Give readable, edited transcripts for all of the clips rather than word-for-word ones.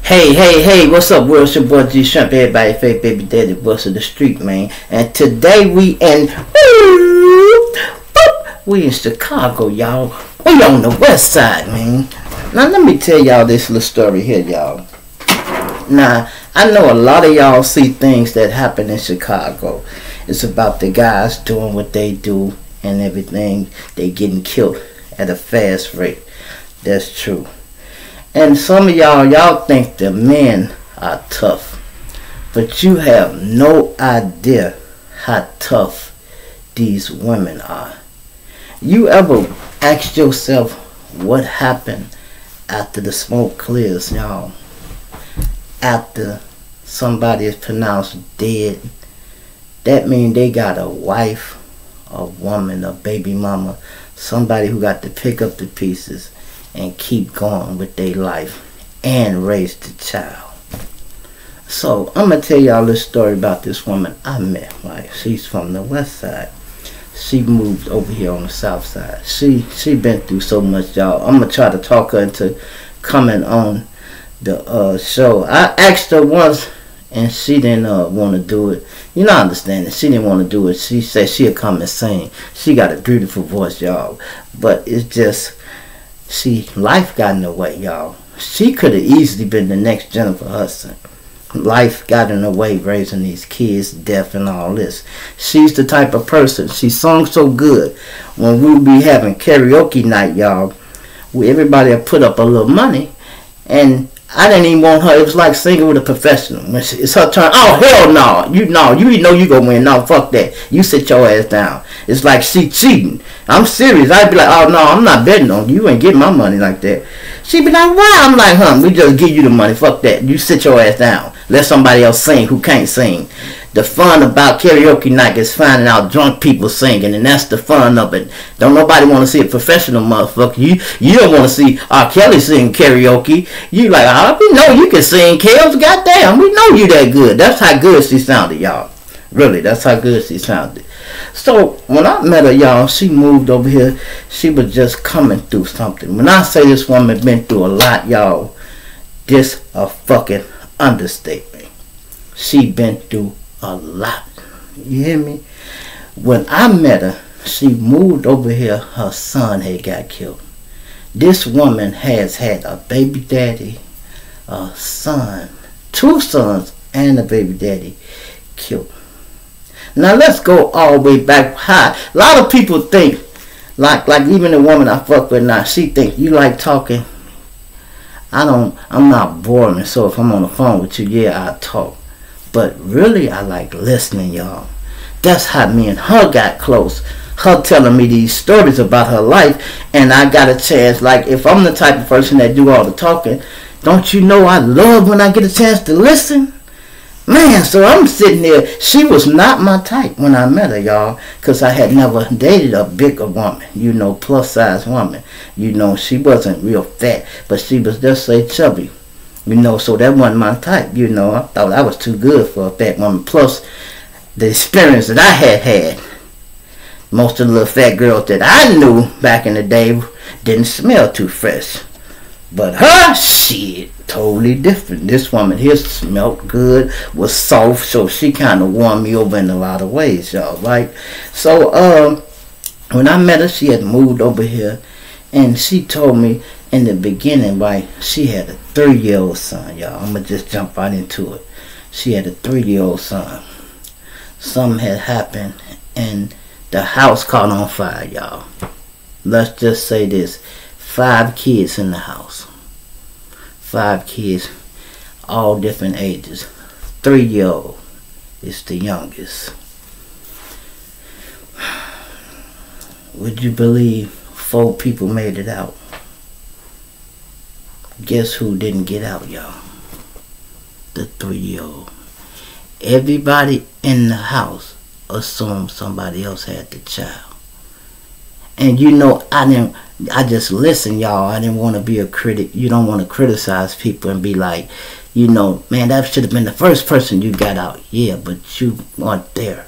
Hey, what's up, world? It's your boy G Shrimp, everybody, fake baby daddy, boss of the street, man. And today we in Chicago, y'all. We on the west side, man. Now, let me tell y'all this little story here, y'all. Now, I know a lot of y'all see things that happen in Chicago. It's about the guys doing what they do and everything. They getting killed at a fast rate. That's true. And some of y'all think the men are tough, but you have no idea how tough these women are. You ever asked yourself what happened after the smoke clears, y'all? After somebody is pronounced dead, that means they got a wife, a woman, a baby mama, somebody who got to pick up the pieces and keep going with their life and raise the child. So I'm gonna tell y'all this story about this woman I met. Right, she's from the west side. She moved over here on the south side. She been through so much, y'all. I'm gonna try to talk her into coming on the show. I asked her once and she didn't want to do it. You know, I understand it. She didn't want to do it. She said she'll come and sing. She got a beautiful voice, y'all, but it's just, see, life got in the way, y'all. She could have easily been the next Jennifer Hudson. Life got in the way raising these kids, death and all this. She's the type of person, she sung so good. When we be having karaoke night, y'all, where everybody will put up a little money, and I didn't even want her. It was like singing with a professional. When it's her turn, oh hell no, you know you gonna win. No, fuck that. You sit your ass down. It's like she cheating. I'm serious. I'd be like, oh no, I'm not betting on you. You ain't getting my money like that. She'd be like, why? I'm like, we just give you the money. Fuck that. You sit your ass down. Let somebody else sing who can't sing. The fun about karaoke night is finding out drunk people singing, and that's the fun of it. Don't nobody want to see a professional motherfucker. You don't want to see R. Kelly sing karaoke. You like, oh, we know you can sing, Kels. Goddamn, we know you that good. That's how good she sounded, y'all. Really, that's how good she sounded. So when I met her, y'all, she moved over here. She was just coming through something. When I say this woman been through a lot, y'all, this a fucking understatement. She been through a lot. You hear me? When I met her, she moved over here. Her son had got killed. This woman has had a baby daddy, a son, 2 sons, and a baby daddy killed. Now let's go all the way back high. A lot of people think, like even the woman I fuck with now, she think you like talking. I'm not boring, so if I'm on the phone with you, yeah, I talk. But really, I like listening, y'all. That's how me and her got close. Her telling me these stories about her life, and I got a chance. Like, if I'm the type of person that do all the talking, don't you know I love when I get a chance to listen? Man, so I'm sitting there. She was not my type when I met her, y'all, because I had never dated a bigger woman, you know, plus size woman. You know, she wasn't real fat, but she was just say chubby. You know, so that wasn't my type, you know. I thought I was too good for a fat woman. Plus, the experience that I had. Most of the little fat girls that I knew back in the day didn't smell too fresh. But her, shit, totally different. This woman here smelled good, was soft, so she kind of won me over in a lot of ways, y'all, right? So, when I met her, she had moved over here, and she told me in the beginning, right, she had a 3-year-old son, y'all. I'm going to just jump right into it. She had a 3-year-old son. Something had happened, and the house caught on fire, y'all. Let's just say this. 5 kids in the house. 5 kids, all different ages. 3-year-old is the youngest. Would you believe 4 people made it out? Guess who didn't get out, y'all? The 3-year-old. Everybody in the house assumed somebody else had the child. And you know, I just listen, y'all. I didn't want to be a critic. You don't want to criticize people and be like, you know, man, that should have been the first person you got out. Yeah, but you weren't there.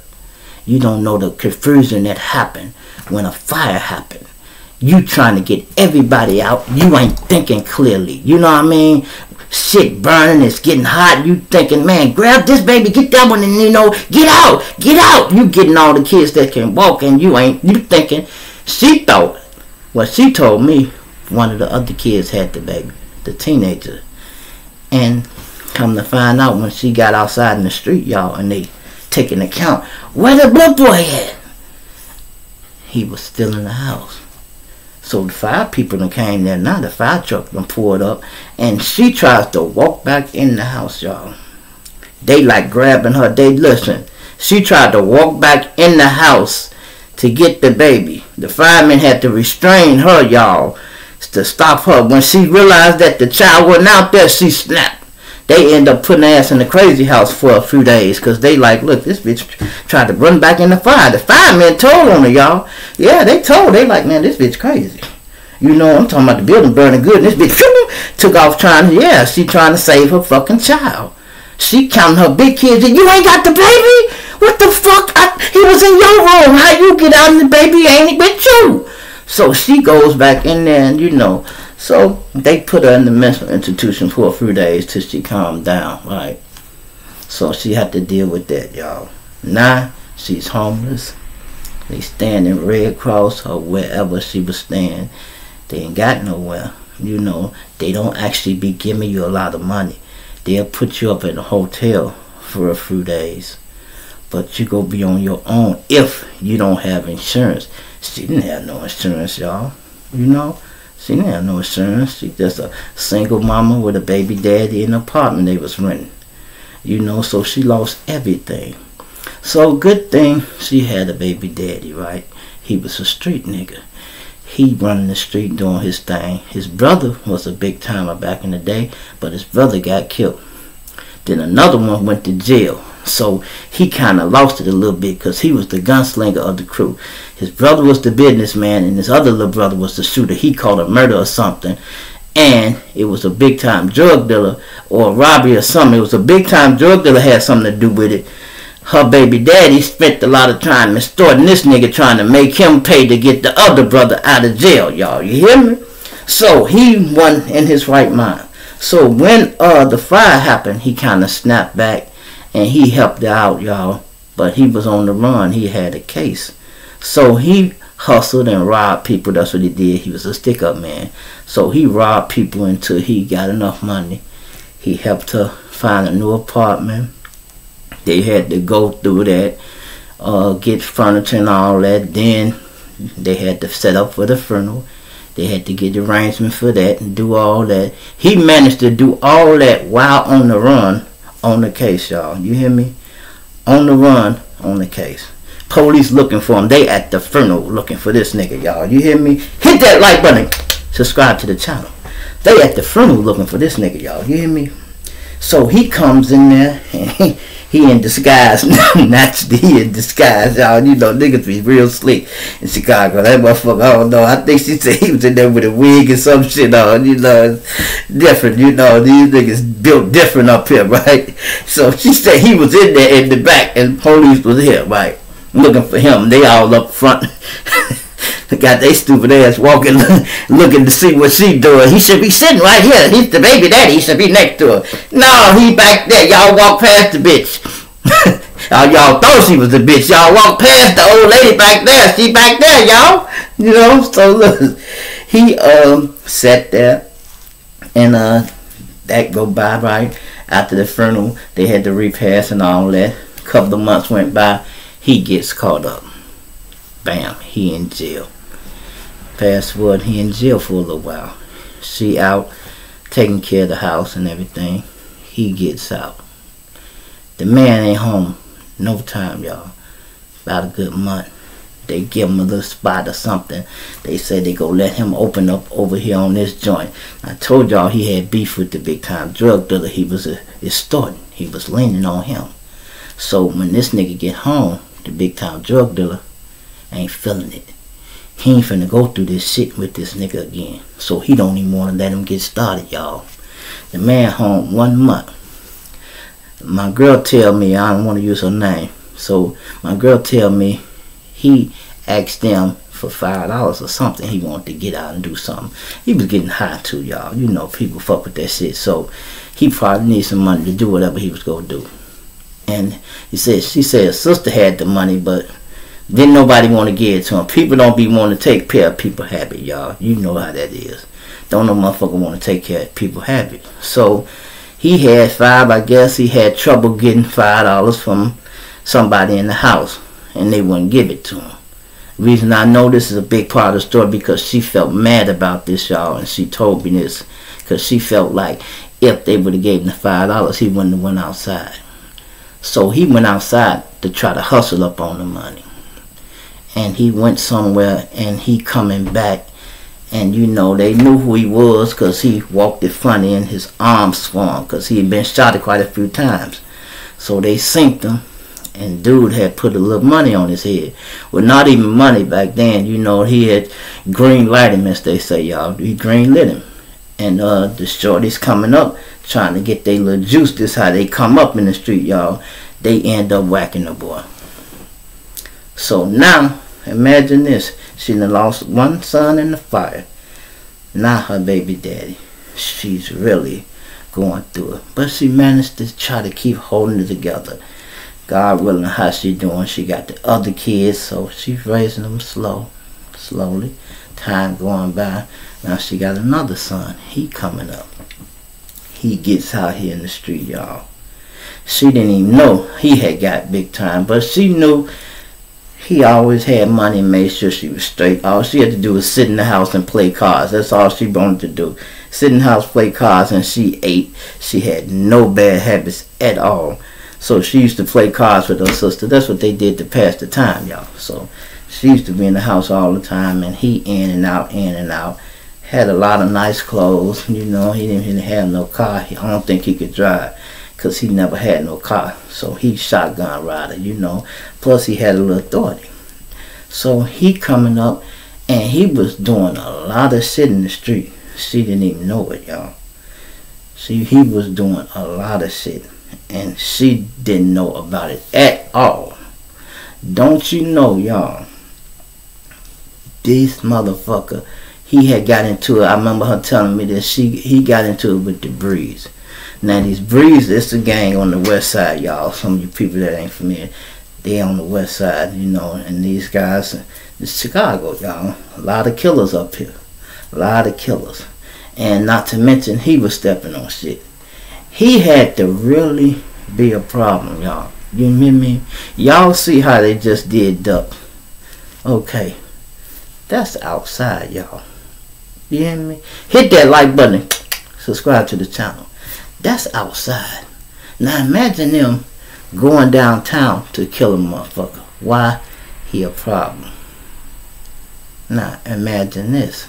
You don't know the confusion that happened when a fire happened. You trying to get everybody out. You ain't thinking clearly. You know what I mean? shit burning, it's getting hot. You thinking, man, grab this baby, get that one, and you know, get out, get out. You getting all the kids that can walk, and you ain't. You thinking, she thought, what she told me, one of the other kids had the baby, the teenager. And come to find out, when she got outside in the street, y'all, and they taking account, where the blood boy at? He was still in the house. So the fire people that came there now, the fire truck done pulled up, and she tries to walk back in the house, y'all. They like grabbing her. They listen. She tried to walk back in the house to get the baby. The firemen had to restrain her, y'all, to stop her. When she realized that the child wasn't out there, she snapped. They end up putting her ass in the crazy house for a few days, because they like, look, this bitch tried to run back in the fire. The firemen told on her, y'all. Yeah, they told. They like, man, this bitch crazy. You know, I'm talking about the building burning good, and this bitch took off trying to, yeah, she trying to save her fucking child. She counting her big kids, and you ain't got the baby? What the fuck? He was in your room. How you get out and the baby ain't with you? So she goes back in there, and you know, so they put her in the mental institution for a few days till she calmed down, right? So she had to deal with that, y'all. Now she's homeless. They stand in Red Cross or wherever she was staying. They ain't got nowhere. You know, they don't actually be giving you a lot of money. They'll put you up in a hotel for a few days, but you go be on your own if you don't have insurance. She didn't have no insurance, y'all. You know, she didn't have no insurance. She just a single mama with a baby daddy in an apartment they was renting. You know, so she lost everything. So good thing she had a baby daddy, right? He was a street nigga. He running the street doing his thing. His brother was a big timer back in the day, but his brother got killed. Then another one went to jail. So he kind of lost it a little bit because he was the gunslinger of the crew. His brother was the businessman, and his other little brother was the shooter. He called a murder or something. And it was a big time drug dealer or a robbery or something. It was a big time drug dealer, had something to do with it. Her baby daddy spent a lot of time extorting this nigga, trying to make him pay to get the other brother out of jail, y'all. You hear me? So he wasn't in his right mind. So when the fire happened, he kind of snapped back and he helped her out, y'all. But he was on the run. He had a case. So he hustled and robbed people. That's what he did. He was a stick-up man. So he robbed people until he got enough money. He helped her find a new apartment. They had to go through that, get furniture and all that. Then they had to set up for the funeral. They had to get arrangement for that and do all that. He managed to do all that while on the run on the case, y'all. You hear me? On the run on the case. Police looking for him. They at the funeral looking for this nigga, y'all. You hear me? Hit that like button. Subscribe to the channel. They at the funeral looking for this nigga, y'all. You hear me? So he comes in there and he in disguise. Naturally, he in disguise, y'all. You know, niggas be real slick in Chicago. That motherfucker, I don't know. I think she said he was in there with a wig and some shit on. You know, different. You know, these niggas built different up here, right? So she said he was in there in the back and police was here, right? Looking for him. They all up front. Got they stupid ass walking, looking to see what she doing. He should be sitting right here. He's the baby daddy. He should be next to her. No, he back there. Y'all walk past the bitch. Y'all thought she was the bitch. Y'all walk past the old lady back there. She back there, y'all. You know. So look, he sat there, and that go by right after the funeral. They had the repast and all that. A couple of months went by. He gets caught up. Bam. He in jail. Fast forward, he in jail for a little while. She out taking care of the house and everything. He gets out. The man ain't home no time, y'all. About a good month. They give him a little spot or something. They say they go let him open up over here on this joint. I told y'all he had beef with the big time drug dealer. He was extorting. He was leaning on him. So when this nigga get home, the big time drug dealer ain't feeling it. He ain't finna go through this shit with this nigga again. So he don't even want to let him get started, y'all. The man home 1 month. My girl tell me, I don't want to use her name. So my girl tell me he asked them for $5 or something. He wanted to get out and do something. He was getting high too, y'all. You know, people fuck with that shit. So he probably needs some money to do whatever he was gonna do. And she said his sister had the money, but didn't nobody want to give it to him. People don't be wanting to take care of people habit, y'all. You know how that is. Don't no motherfucker want to take care of people habit. So he had $5. I guess he had trouble getting $5 from somebody in the house, and they wouldn't give it to him. The reason I know this is a big part of the story because she felt mad about this, y'all, and she told me this because she felt like if they would have gave him the $5, he wouldn't have went outside. So he went outside to try to hustle up on the money. And he went somewhere, and he coming back, and you know, they knew who he was because he walked it funny and his arms swung because he had been shot at quite a few times. So they synced him, and dude had put a little money on his head. Well, not even money back then, you know, he had green light him, as they say, y'all. He green lit him. And the shorties coming up trying to get their little juice. This how they come up in the street, y'all. They end up whacking the boy. So now, imagine this. She done lost one son in the fire. Now her baby daddy, she's really going through it. But she managed to try to keep holding it together. God willing, how she doing. She got the other kids, so she's raising them slowly. Time going by. Now she got another son. He coming up. He gets out here in the street, y'all. She didn't even know he had got big time, but she knew he always had money and made sure she was straight. All she had to do was sit in the house and play cards. That's all she wanted to do. Sit in the house, play cards, and she ate. She had no bad habits at all. So she used to play cards with her sister. That's what they did to pass the time, y'all. So she used to be in the house all the time, and he in and out, in and out. Had a lot of nice clothes. You know, he didn't have no car. I don't think he could drive, because he never had no car. So he shotgun rider, you know. Plus he had a little authority. So he coming up, and he was doing a lot of shit in the street. She didn't even know it, y'all. See, he was doing a lot of shit, and she didn't know about it at all. Don't you know, y'all, this motherfucker, he had got into it. I remember her telling me that he got into it with the Breeze. Now these Breeze, it's a gang on the west side, y'all. Some of you people that ain't familiar, they on the west side, you know. And these guys, it's Chicago, y'all. A lot of killers up here, a lot of killers. And not to mention, he was stepping on shit. He had to really be a problem, y'all. You hear me? Y'all see how they just did Duck. Okay, that's outside, y'all. You hear me? Hit that like button. Subscribe to the channel. That's outside. Now imagine them going downtown to kill a motherfucker. Why? He a problem. Now imagine this.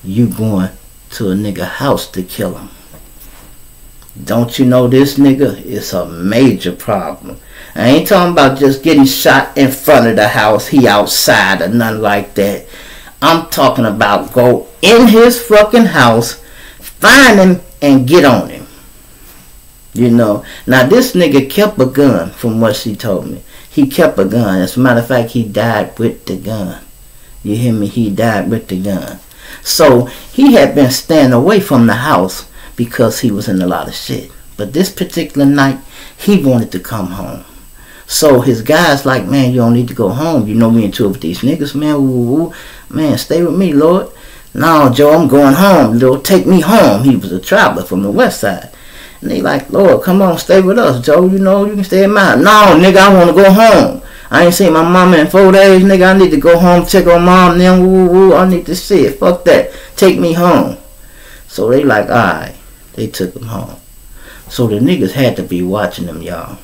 You going to a nigga house to kill him. Don't you know this nigga is a major problem? I ain't talking about just getting shot in front of the house. He outside or nothing like that. I'm talking about go in his fucking house, find him, and get on him. You know. Now this nigga kept a gun, from what she told me. He kept a gun. As a matter of fact, he died with the gun. You hear me? He died with the gun. So he had been staying away from the house because he was in a lot of shit. But this particular night, he wanted to come home. So his guys like, man, you don't need to go home. You know me into it with these niggas, man. Ooh, man, stay with me, Lord. No, Joe, I'm going home. Lord, take me home. He was a traveler from the west side. And they like, Lord, come on, stay with us, Joe. You know, you can stay at mine. No, nigga, I want to go home. I ain't seen my mama in 4 days, nigga. I need to go home, check on mom, then woo. I need to see it. Fuck that. Take me home. So they like, alright. They took him home. So the niggas had to be watching them, y'all.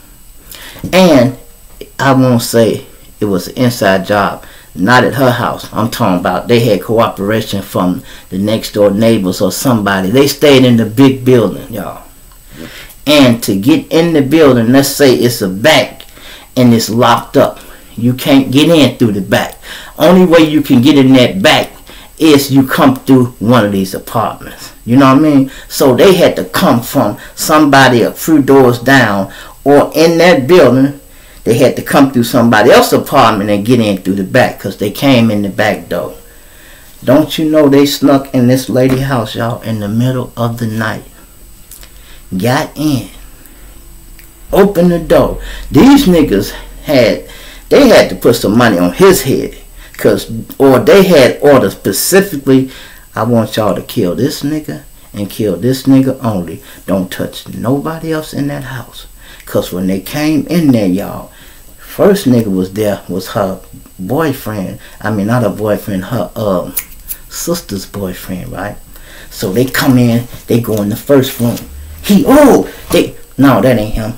And I won't say it was an inside job. Not at her house. I'm talking about they had cooperation from the next door neighbors or somebody. They stayed in the big building, y'all. And to get in the building, let's say it's a back and it's locked up. You can't get in through the back. Only way you can get in that back is you come through one of these apartments. You know what I mean? So they had to come from somebody a few doors down or in that building They had to come through somebody else's apartment and get in through the back because they came in the back door. Don't you know they snuck in this lady house, y'all, in the middle of the night. Got in. Opened the door. These niggas had to put some money on his head. Or they had orders specifically, I want y'all to kill this nigga and kill this nigga only. Don't touch nobody else in that house. Because when they came in there, y'all, first nigga was there was her boyfriend. I mean, not her boyfriend, her sister's boyfriend, right? So they come in, they go in the first room. No, that ain't him.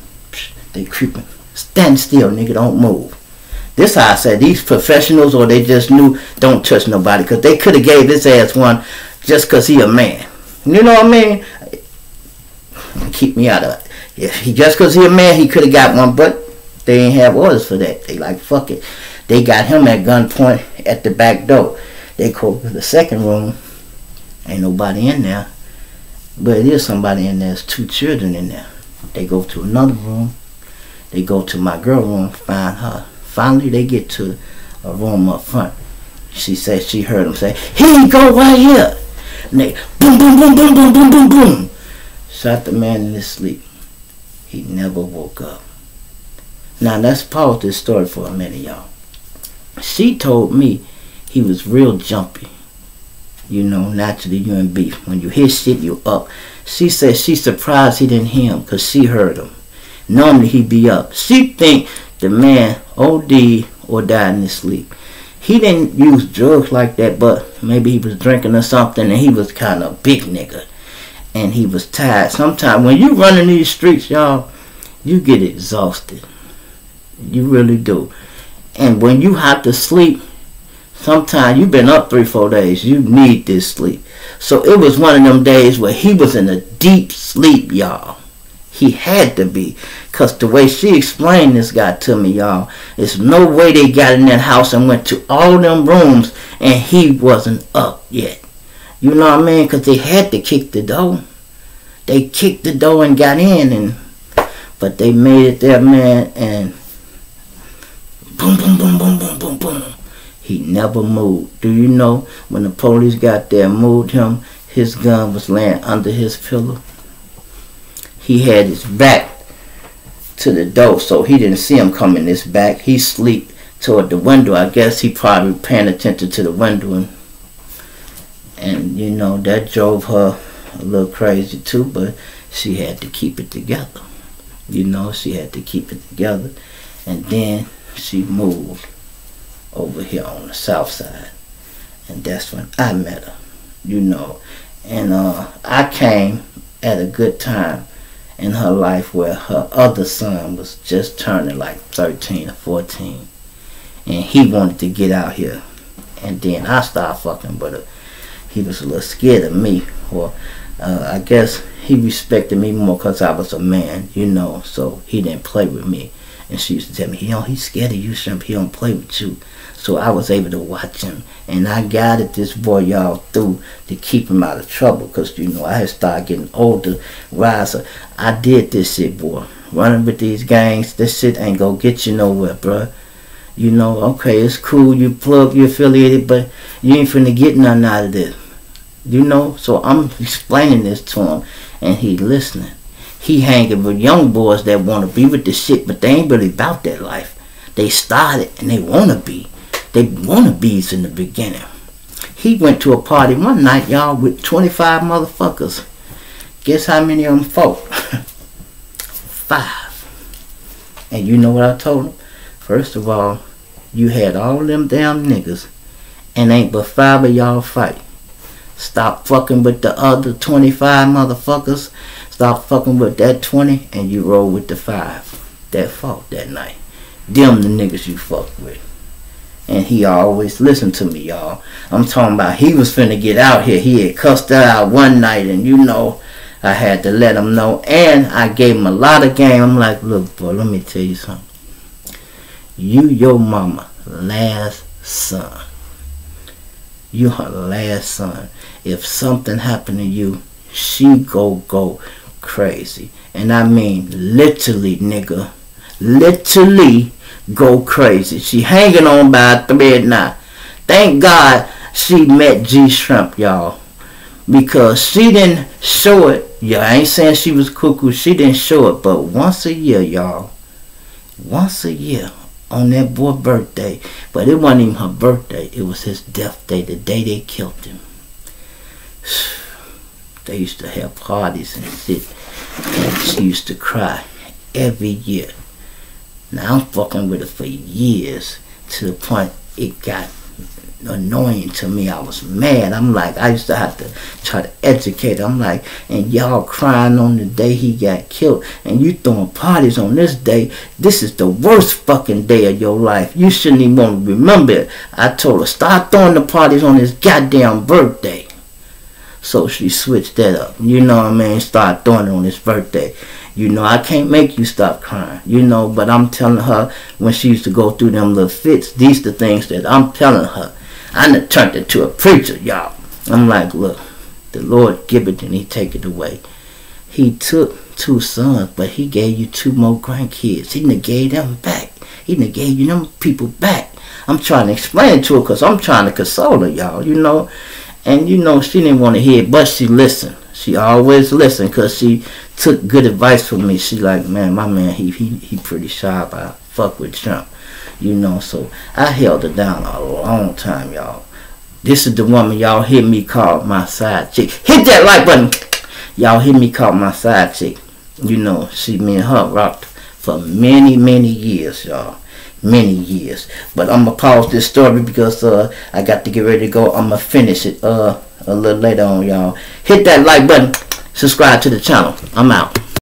They creeping. Stand still, nigga, don't move. This how I said these professionals, or they just knew, don't touch nobody, because they could have gave this ass one just because he a man. You know what I mean? Keep me out of it. If just because he a man, he could have got one, but they ain't have orders for that. They like, fuck it. They got him at gunpoint at the back door. They go to the second room. Ain't nobody in there. But it is somebody in there. There's 2 children in there. They go to another room. They go to my girl room, find her. Finally, they get to a room up front. She said she heard him say, "Here you go, right here." And they boom, boom, boom, boom, boom, boom, boom, boom. Shot the man in his sleep. He never woke up. Now, let's pause this story for a minute, y'all. She told me he was real jumpy. You know, naturally, you in beef. When you hear shit, you up. She said she's surprised he didn't hear him because she heard him. Normally, he'd be up. She think the man OD or died in his sleep. He didn't use drugs like that, but maybe he was drinking or something, and he was kind of a big nigga. And he was tired. Sometimes when you run in these streets, y'all, you get exhausted. You really do. And when you have to sleep, sometimes you've been up 3-4 days. You need this sleep. So it was one of them days where he was in a deep sleep, y'all. He had to be. Because the way she explained this guy to me, y'all, there's no way they got in that house and went to all them rooms and he wasn't up yet. You know what I mean? Because they had to kick the door. They kicked the door and got in. But they made it there, man, and boom, boom, boom, boom, boom, boom, boom. He never moved. Do you know when the police got there and moved him, his gun was laying under his pillow? He had his back to the door, so he didn't see him coming this back. He sleep toward the window. I guess he probably paying attention to the window. And you know, that drove her a little crazy too, but she had to keep it together. You know, she had to keep it together. And then she moved over here on the south side. And that's when I met her, you know. And I came at a good time in her life where her other son was just turning like 13 or 14. And he wanted to get out here. And then I started fucking with her. He was a little scared of me. Or I guess he respected me more because I was a man, you know. So he didn't play with me. And she used to tell me, you know, he's scared of you, Shrimp. He don't play with you. So I was able to watch him. And I guided this boy, y'all, through to keep him out of trouble. Because, you know, I had started getting older, wiser. I did this shit, boy. Running with these gangs, this shit ain't gonna get you nowhere, bruh. You know, okay, it's cool, you plug, you affiliated, but you ain't finna get nothing out of this. You know, so I'm explaining this to him, and he listening. He hanging with young boys that want to be with the shit, but they ain't really about that life. They started, and they want to be. They want to be in the beginning. He went to a party one night, y'all, with 25 motherfuckers. Guess how many of them folk? 5. And you know what I told him? First of all, you had all them damn niggas, and ain't but 5 of y'all fight. Stop fucking with the other 25 motherfuckers. Stop fucking with that 20, and you roll with the 5 that fought that night. Them the niggas you fuck with. And he always listened to me, y'all. I'm talking about he was finna get out here. He had cussed her out one night, and you know, I had to let him know. And I gave him a lot of game. I'm like, look, boy, let me tell you something. You your mama last son. You her last son. If something happened to you, she go crazy. And I mean literally, nigga. literally go crazy. She hanging on by a thread now. Thank God she met G Shrimp, y'all, because she didn't show it. Yeah, I ain't saying she was cuckoo. She didn't show it, but once a year, y'all. Once a year on that boy's birthday. But it wasn't even her birthday. It was his death day, the day they killed him. They used to have parties and shit. And she used to cry every year. Now I'm fucking with her for years, to the point it got annoying to me. I was mad. I'm like, I used to have to try to educate her. I'm like, and y'all crying on the day he got killed, and you throwing parties on this day. This is the worst fucking day of your life. You shouldn't even want to remember it. I told her, stop throwing the parties on his goddamn birthday. So she switched that up. You know what I mean? Start throwing it on his birthday. You know, I can't make you stop crying. You know, but I'm telling her, when she used to go through them little fits, these the things that I'm telling her. I done turned into a preacher, y'all. I'm like, look, the Lord give it and he take it away. He took 2 sons, but he gave you 2 more grandkids. He done gave them back. He done gave you them people back. I'm trying to explain it to her because I'm trying to console her, y'all, you know. And, you know, she didn't want to hear it, but she listened. She always listened because she took good advice from me. She like, man, my man, he pretty sharp. I fuck with Trump. You know, so I held her down a long time, y'all. This is the woman y'all hear me call my side chick. Hit that like button. Y'all hear me call my side chick. You know, me and her rocked for many, many years, y'all. Many years. But I'm going to pause this story because I got to get ready to go. I'm going to finish it a little later on, y'all. Hit that like button. Subscribe to the channel. I'm out.